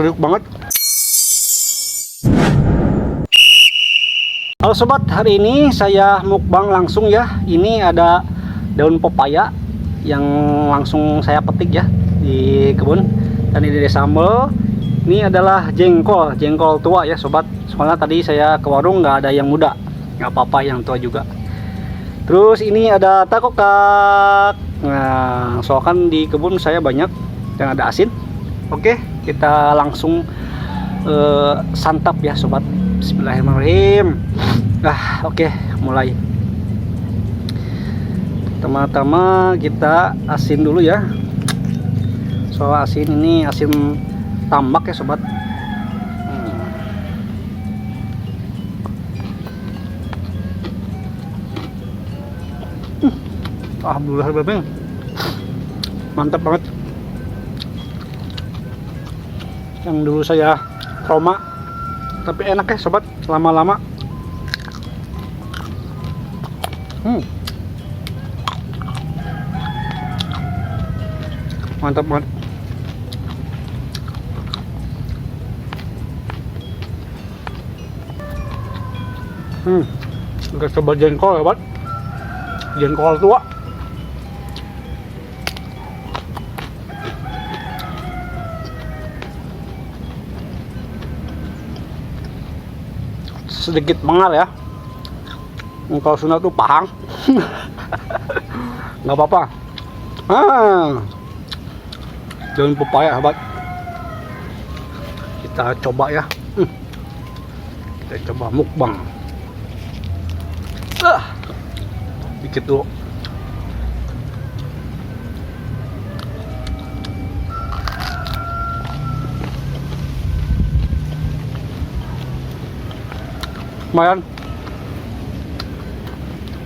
kriuk banget. Halo sobat, hari ini saya mukbang langsung ya. Ini ada daun pepaya yang langsung saya petik ya di kebun. Dan ini ada sambal. Ini adalah jengkol tua ya sobat. Soalnya tadi saya ke warung nggak ada yang muda, nggak apa-apa yang tua juga. Terus ini ada takokak. Nah, soalnya kan di kebun saya banyak dan ada asin. Oke, kita langsung santap ya sobat. Bismillahirrahmanirrahim. Oke, mulai. Pertama-tama kita asin dulu ya. Soal asin ini asin tambak ya sobat. Alhamdulillah bebeng, mantap banget. Yang dulu saya trauma, tapi enak ya sobat, lama-lama. Mantap banget. Kita coba jengkol ya sobat, jengkol tua. Sedikit mengal ya, kalau Sunda tuh pahang. Nggak apa-apa. Daun pepaya sahabat, kita coba ya. Kita coba mukbang dikit dulu.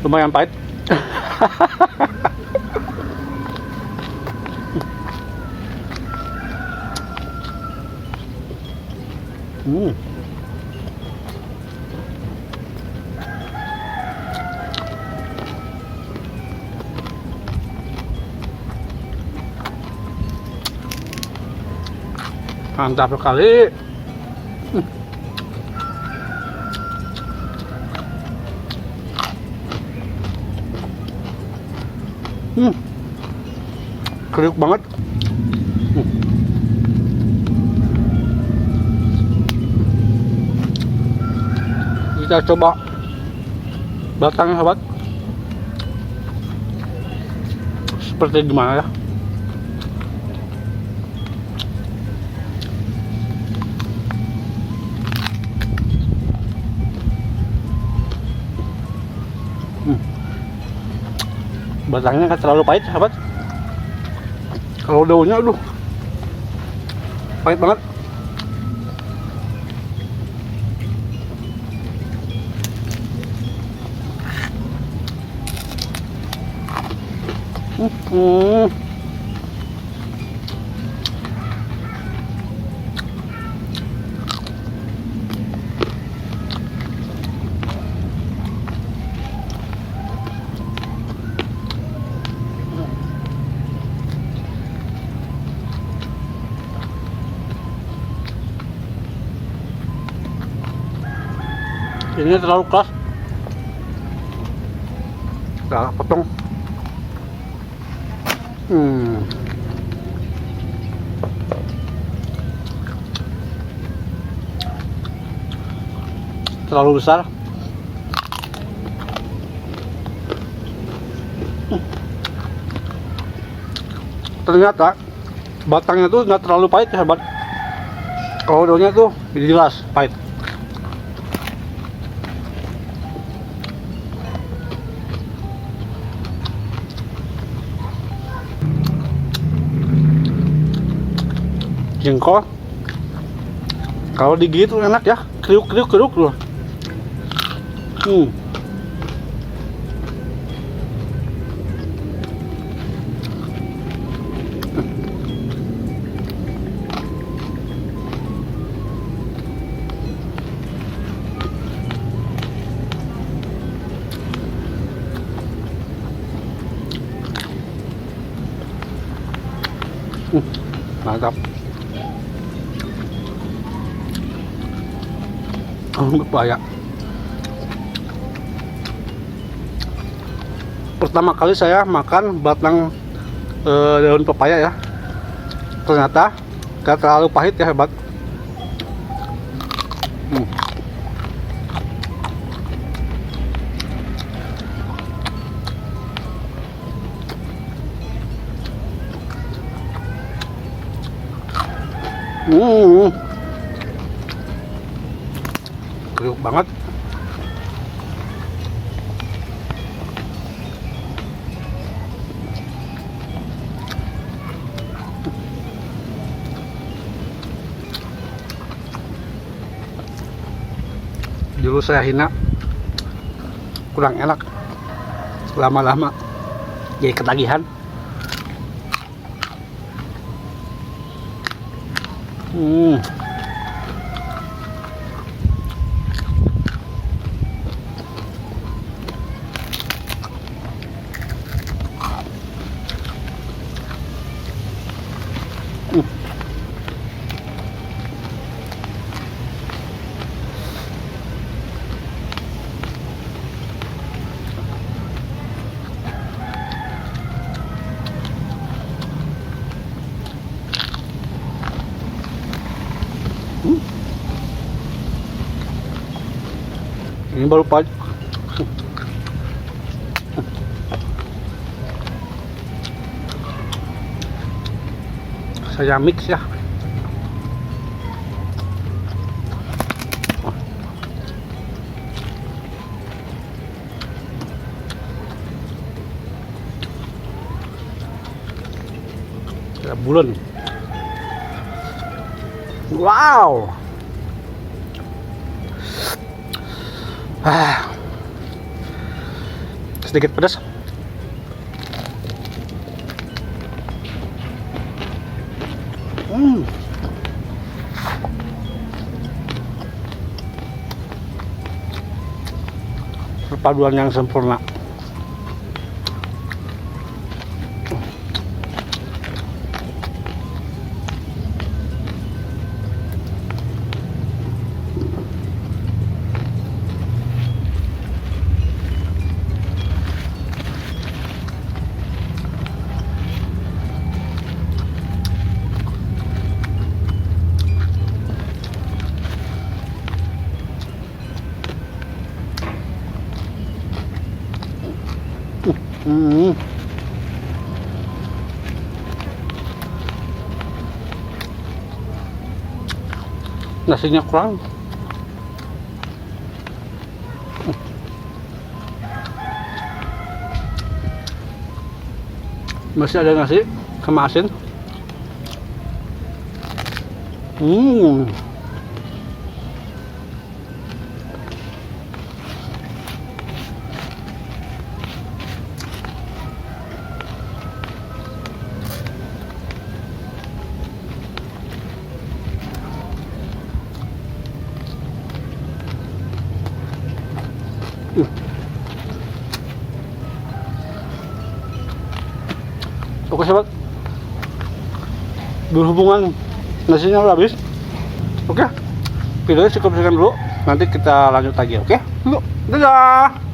Lumayan pahit. Mantap sekali. Kriuk banget. Kita coba batangnya sahabat, seperti gimana ya. Batangnya kan terlalu pahit sahabat. Kalau daunnya aduh pahit banget. Ini terlalu keras, kita potong. Terlalu besar. Ternyata batangnya tuh nggak terlalu pahit ya sahabat. Kalau daunnya tuh jelas pahit. Jengkol kalau digigit tuh enak ya, kriuk loh. Mantap. Pepaya. Pertama kali saya makan batang daun pepaya ya. Ternyata gak terlalu pahit ya, hebat. Kriuk banget. Dulu saya hina kurang enak, lama-lama jadi ketagihan. Ini baru pagi. Saya mix ya. Ada bulan. Wow. Sedikit pedas. Perpaduan yang sempurna. Nasinya kurang. Masih ada nasi sama asin. Oke sobat, berhubungan nasinya udah habis. Oke, videonya cukup sekian dulu. Nanti kita lanjut lagi. Oke, yuk, dadah.